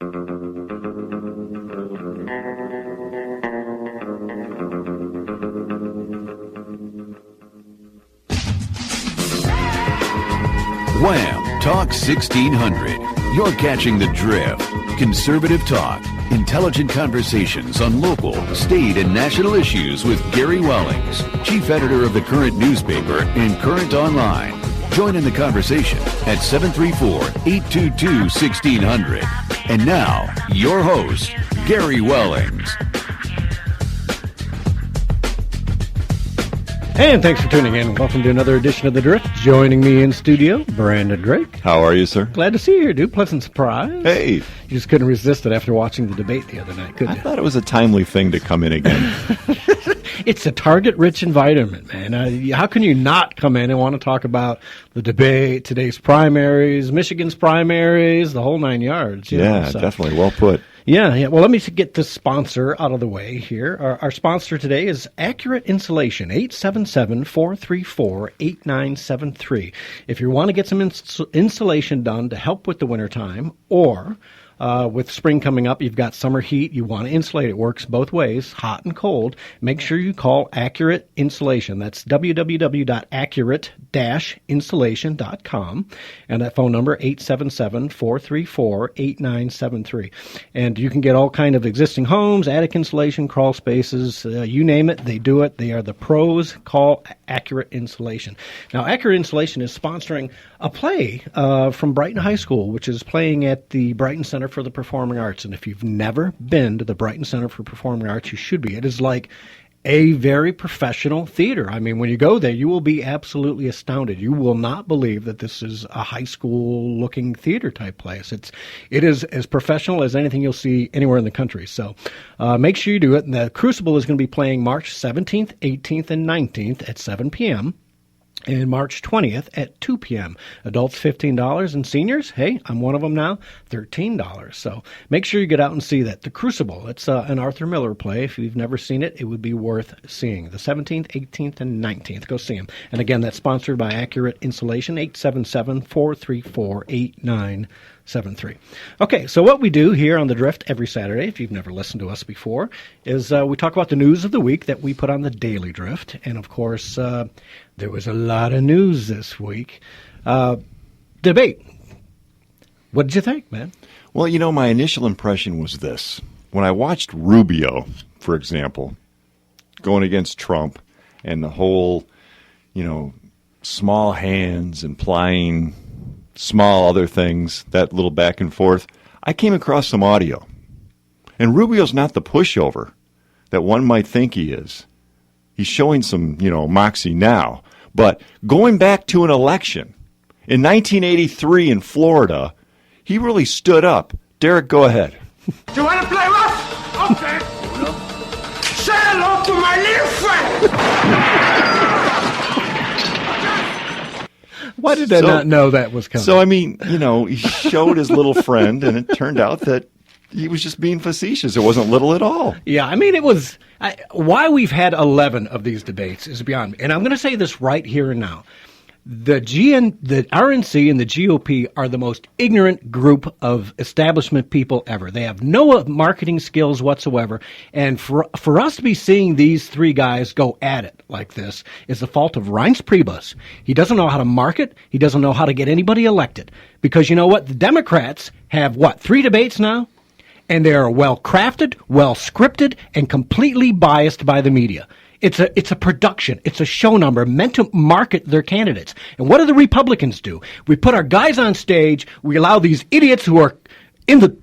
Wham! Talk 1600. You're catching the drift. Conservative talk. Intelligent conversations on local, state, and national issues with Gary Wellings, chief editor of the Current newspaper and Current Online. Join in the conversation at 734-822-1600. And now, your host, Gary Wellings. And thanks for tuning in. Welcome to another edition of The Drift. Joining me in studio, Brandon Drake. How are you, sir? Glad to see you here, dude. Pleasant surprise. Hey. You just couldn't resist it after watching the debate the other night, could you? I thought it was a timely thing to come in again. It's a target-rich environment, man. How can you not come in and want to talk about the debate, today's primaries, Michigan's primaries, the whole nine yards? Yeah, definitely. Well put. Yeah. Well, let me get this sponsor out of the way here. Our sponsor today is Accurate Insulation, 877-434-8973. If you want to get some insulation done to help with the wintertime, or with spring coming up, you've got summer heat, you want to insulate. It works both ways, hot and cold. Make sure you call Accurate Insulation. That's www.accurate-insulation.com. And that phone number, 877-434-8973. And you can get all kind of existing homes, attic insulation, crawl spaces, you name it, they do it. They are the pros. Call Accurate Insulation. Now, Accurate Insulation is sponsoring a play from Brighton High School, which is playing at the Brighton Center for the Performing Arts. And if you've never been to the Brighton Center for Performing Arts, you should be. It is like a very professional theater. I mean, when you go there, you will be absolutely astounded. You will not believe that this is a high school-looking theater type place. It is as professional as anything you'll see anywhere in the country. So make sure you do it. And the Crucible is going to be playing March 17th, 18th, and 19th at 7 p.m., and March 20th at 2 p.m. Adults, $15, and seniors, hey, I'm one of them now, $13. So make sure you get out and see that. The Crucible, it's an Arthur Miller play. If you've never seen it, it would be worth seeing. The 17th, 18th, and 19th. Go see them. And again, that's sponsored by Accurate Insulation, 877-434-8973. Okay, so what we do here on The Drift every Saturday, if you've never listened to us before, is we talk about the news of the week that we put on the Daily Drift. And, of course, there was a lot of news this week. Debate. What did you think, man? Well, you know, my initial impression was this. When I watched Rubio, for example, going against Trump and the whole, small hands implying small other things, that little back and forth, I came across some audio. And Rubio's not the pushover that one might think he is. He's showing some, moxie now. But going back to an election, in 1983 in Florida, he really stood up. Derek, go ahead. Do you want to play rough? Okay. Say hello to my little friend. Why did I not know that was coming? So, he showed his little friend, and it turned out that he was just being facetious. It wasn't little at all. Yeah, it was... why we've had 11 of these debates is beyond me. And I'm going to say this right here and now. The RNC and the GOP are the most ignorant group of establishment people ever. They have no marketing skills whatsoever. And for us to be seeing these three guys go at it like this is the fault of Reince Priebus. He doesn't know how to market. He doesn't know how to get anybody elected. Because you know what? The Democrats have, 3 debates now? And they are well-crafted, well-scripted, and completely biased by the media. It's a production. It's a show number meant to market their candidates. And what do the Republicans do? We put our guys on stage. We allow these idiots who are in the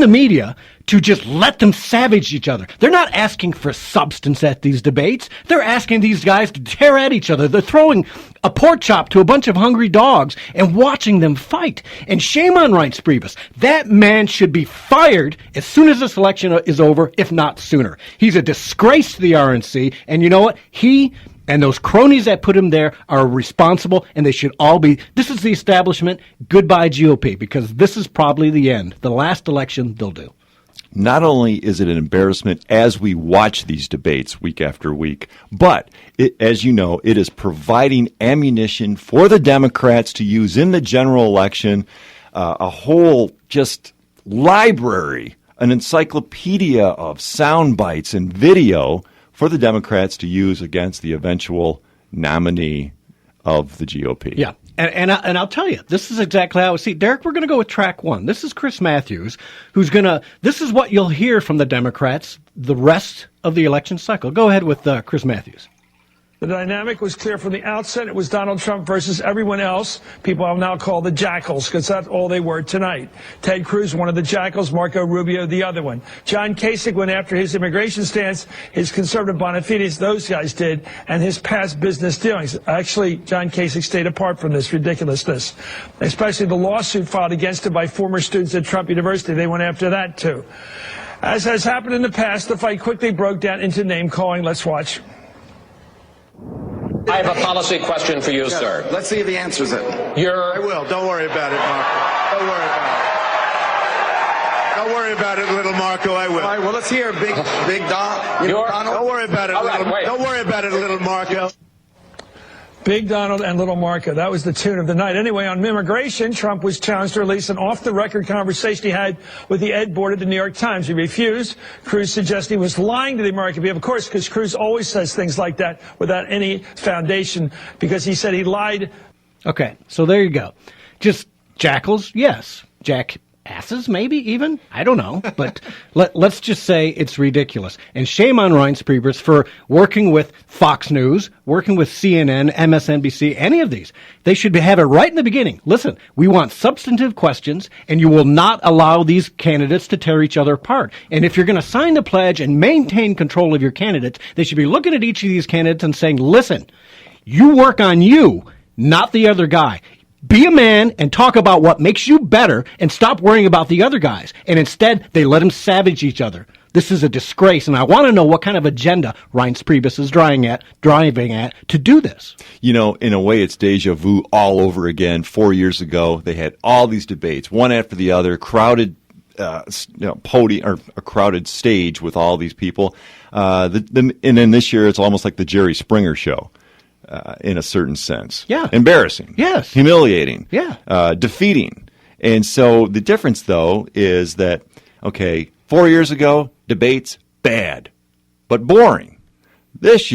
media to just let them savage each other. They're not asking for substance at these debates. They're asking these guys to tear at each other. They're throwing a pork chop to a bunch of hungry dogs and watching them fight. And shame on Reince Priebus. That man should be fired as soon as this election is over, if not sooner. He's a disgrace to the RNC. And you know what? He and those cronies that put him there are responsible, and they should all be. This is the establishment. Goodbye, GOP, because this is probably the end. The last election they'll do. Not only is it an embarrassment as we watch these debates week after week, but as you know, it is providing ammunition for the Democrats to use in the general election, a whole just library, an encyclopedia of sound bites and video for the Democrats to use against the eventual nominee of the GOP. Yeah. And I'll tell you, this is exactly how I see. Derek, we're going to go with track one. This is Chris Matthews, this is what you'll hear from the Democrats the rest of the election cycle. Go ahead with Chris Matthews. The dynamic was clear from the outset. It was Donald Trump versus everyone else. People I'll now call the jackals, because that's all they were tonight. Ted Cruz, one of the jackals, Marco Rubio, the other one. John Kasich went after his immigration stance, his conservative bona fides, those guys did, and his past business dealings. Actually, John Kasich stayed apart from this ridiculousness, especially the lawsuit filed against him by former students at Trump University. They went after that, too. As has happened in the past, the fight quickly broke down into name-calling. Let's watch. I have a policy question for you, sir. Let's see if he answers it. I will. Don't worry about it, Marco. Don't worry about it. Don't worry about it, little Marco. I will. All right, well, let's hear Big Don. Donald. Don't worry about it, Don't worry about it, little Marco. Big Donald and Little Marco. That was the tune of the night. Anyway, on immigration, Trump was challenged to release an off-the-record conversation he had with the ed board at the New York Times. He refused. Cruz suggested he was lying to the American people. Of course, because Cruz always says things like that without any foundation, because he said he lied. Okay, so there you go. Just jackals, yes. Jackasses, maybe even? I don't know. But let's just say it's ridiculous. And shame on Reince Priebus for working with Fox News, working with CNN, MSNBC, any of these. They should have it right in the beginning. Listen, we want substantive questions, and you will not allow these candidates to tear each other apart. And if you're going to sign the pledge and maintain control of your candidates, they should be looking at each of these candidates and saying, listen, you work on you, not the other guy. Be a man and talk about what makes you better and stop worrying about the other guys. And instead, they let them savage each other. This is a disgrace, and I want to know what kind of agenda Reince Priebus is driving at to do this. You know, in a way, it's deja vu all over again. 4 years ago, they had all these debates, one after the other, crowded podium or a crowded stage with all these people. And then this year, it's almost like the Jerry Springer show. In a certain sense. Yeah. Embarrassing. Yes. Humiliating. Yeah. Defeating. And so the difference, though, is that, 4 years ago, debates, bad, but boring. This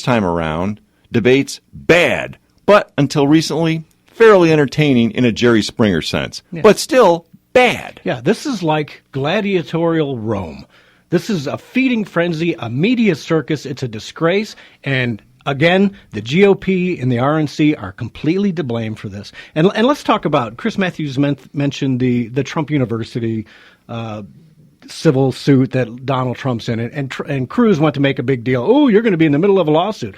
time around, debates, bad, but until recently, fairly entertaining in a Jerry Springer sense, but still bad. Yeah, this is like gladiatorial Rome. This is a feeding frenzy, a media circus. It's a disgrace, and again, the GOP and the RNC are completely to blame for this. And let's talk about, Chris Matthews mentioned the Trump University civil suit that Donald Trump's in, and Cruz went to make a big deal. Oh, you're going to be in the middle of a lawsuit.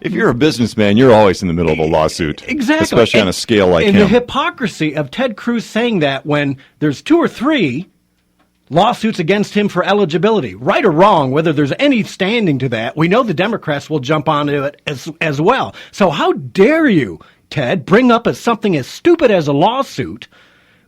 If you're a businessman, you're always in the middle of a lawsuit. Exactly. Especially on a scale like him. And the hypocrisy of Ted Cruz saying that when there's 2 or 3 lawsuits against him for eligibility, right or wrong, whether there's any standing to that, we know the Democrats will jump onto it as well. So how dare you, Ted, bring up something as stupid as a lawsuit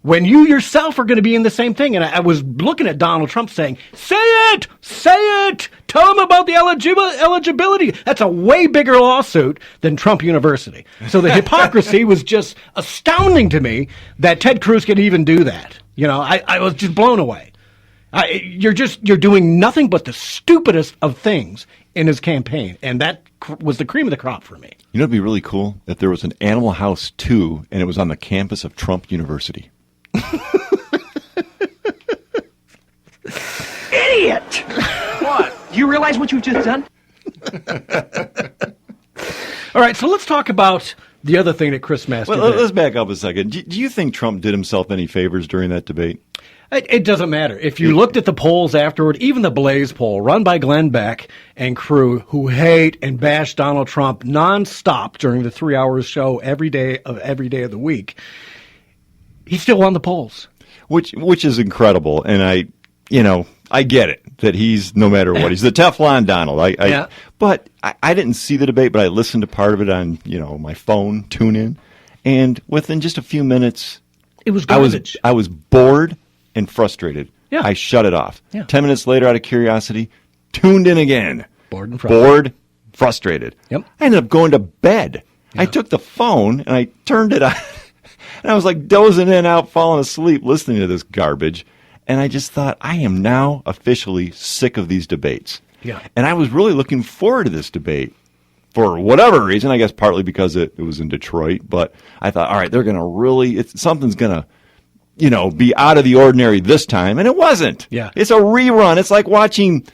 when you yourself are going to be in the same thing? And I was looking at Donald Trump saying, say it, tell him about the eligibility. That's a way bigger lawsuit than Trump University. So the hypocrisy was just astounding to me that Ted Cruz could even do that. You know, I was just blown away. You're doing nothing but the stupidest of things in his campaign, and that was the cream of the crop for me. You know, it'd be really cool if there was an Animal House 2, and it was on the campus of Trump University. Idiot! What? Do you realize what you've just done? All right, so let's talk about the other thing that Chris Matthews did. Let's back up a second. Do you think Trump did himself any favors during that debate? It doesn't matter. If you looked at the polls afterward, even the Blaze poll run by Glenn Beck and crew, who hate and bash Donald Trump nonstop during the 3-hour show every day of the week, he still won the polls. Which is incredible. And I get it that he's, no matter what, he's the Teflon Donald. But I didn't see the debate, but I listened to part of it on, my phone, tune in. And within just a few minutes, it was garbage. I was bored and frustrated. Yeah. I shut it off. Yeah. 10 minutes later, out of curiosity, tuned in again. Bored and frustrated. Frustrated. Yep. I ended up going to bed. Yeah. I took the phone and I turned it on. And I was like dozing in, out, falling asleep, listening to this garbage. And I just thought, I am now officially sick of these debates. Yeah. And I was really looking forward to this debate for whatever reason. I guess partly because it was in Detroit. But I thought, all right, they're going to really, something's going to, be out of the ordinary this time. And it wasn't. Yeah. It's a rerun. It's like watching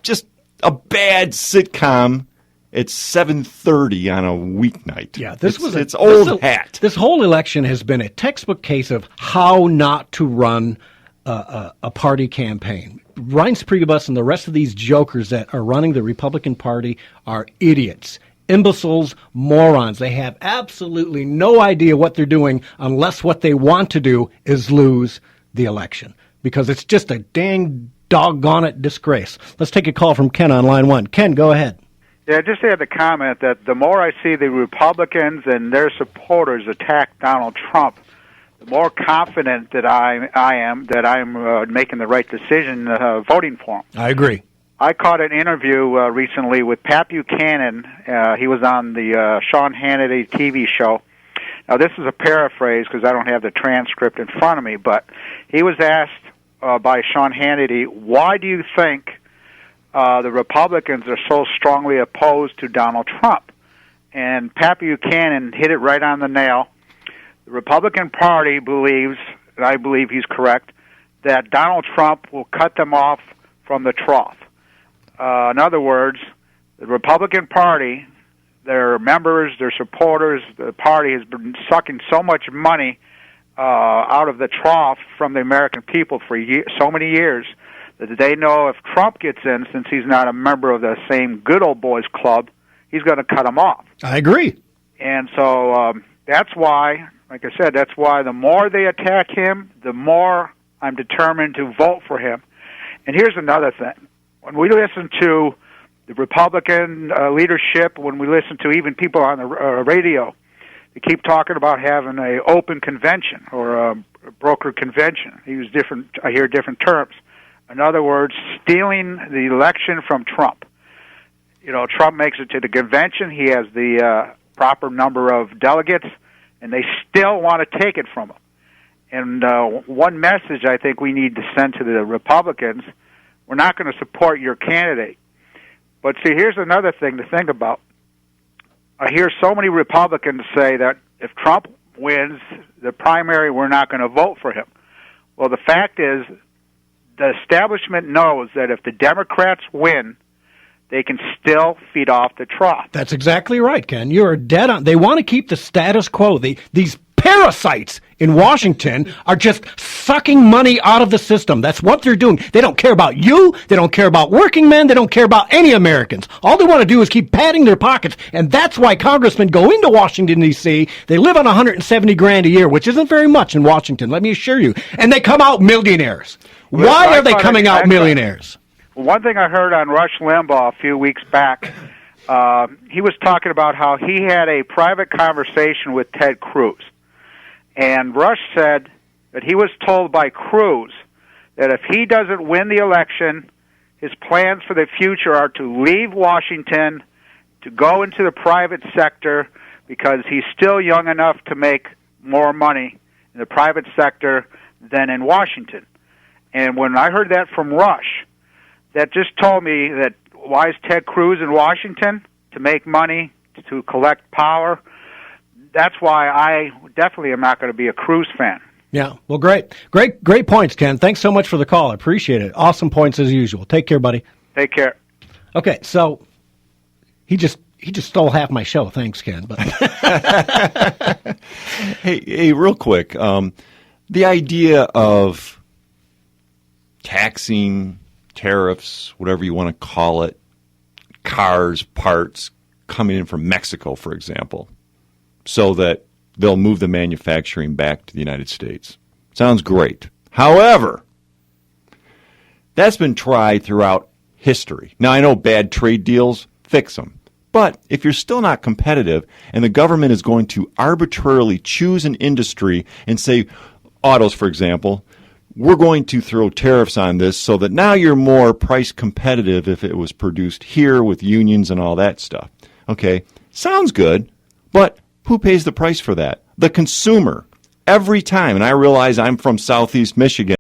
just a bad sitcom at 7:30 on a weeknight. Yeah, it's old hat. This whole election has been a textbook case of how not to run a party campaign. Reince Priebus and the rest of these jokers that are running the Republican Party are idiots, imbeciles, morons. They have absolutely no idea what they're doing unless what they want to do is lose the election, because it's just a dang doggone it disgrace. Let's take a call from Ken on line 1. Ken, go ahead. Yeah, I just had to comment that the more I see the Republicans and their supporters attack Donald Trump, the more confident that I am that I'm making the right decision voting for him. I agree. I caught an interview recently with Pat Buchanan. He was on the Sean Hannity TV show. Now, this is a paraphrase because I don't have the transcript in front of me, but he was asked by Sean Hannity, why do you think the Republicans are so strongly opposed to Donald Trump? And Pat Buchanan hit it right on the nail. The Republican Party believes, and I believe he's correct, that Donald Trump will cut them off from the trough. In other words, the Republican Party, their members, their supporters, the party has been sucking so much money out of the trough from the American people for so many years that they know if Trump gets in, since he's not a member of the same good old boys club, he's going to cut him off. I agree. And so that's why, like I said, that's why the more they attack him, the more I'm determined to vote for him. And here's another thing. When we listen to the Republican leadership, when we listen to even people on the radio, they keep talking about having an open convention or a broker convention. I hear different terms. In other words, stealing the election from Trump. Trump makes it to the convention. He has the proper number of delegates, and they still want to take it from him. And one message I think we need to send to the Republicans, we're not going to support your candidate. But see, here's another thing to think about. I hear so many Republicans say that if Trump wins the primary, we're not going to vote for him. Well, the fact is, the establishment knows that if the Democrats win, they can still feed off the trough. That's exactly right, Ken. You're dead on. They want to keep the status quo. These parasites in Washington are just sucking money out of the system. That's what they're doing. They don't care about you. They don't care about working men. They don't care about any Americans. All they want to do is keep padding their pockets, and that's why congressmen go into Washington, D.C. They live on $170,000 a year, which isn't very much in Washington, let me assure you, and they come out millionaires. Why are they coming out millionaires? One thing I heard on Rush Limbaugh a few weeks back, he was talking about how he had a private conversation with Ted Cruz. And Rush said that he was told by Cruz that if he doesn't win the election, his plans for the future are to leave Washington, to go into the private sector, because he's still young enough to make more money in the private sector than in Washington. And when I heard that from Rush, that just told me that why is Ted Cruz in Washington? To make money, to collect power. That's why I definitely am not going to be a Cruz fan. Yeah, well, great points, Ken. Thanks so much for the call. I appreciate it. Awesome points as usual. Take care, buddy. Take care. Okay, so he just stole half my show. Thanks, Ken. But hey, real quick, the idea of taxing, tariffs, whatever you want to call it, cars, parts coming in from Mexico, for example, so that they'll move the manufacturing back to the United States. Sounds great. However, that's been tried throughout history. Now, I know bad trade deals fix them. But if you're still not competitive and the government is going to arbitrarily choose an industry and say, autos, for example, we're going to throw tariffs on this so that now you're more price competitive if it was produced here with unions and all that stuff. Okay, sounds good, but who pays the price for that? the consumer, every time. And I realize I'm from Southeast Michigan.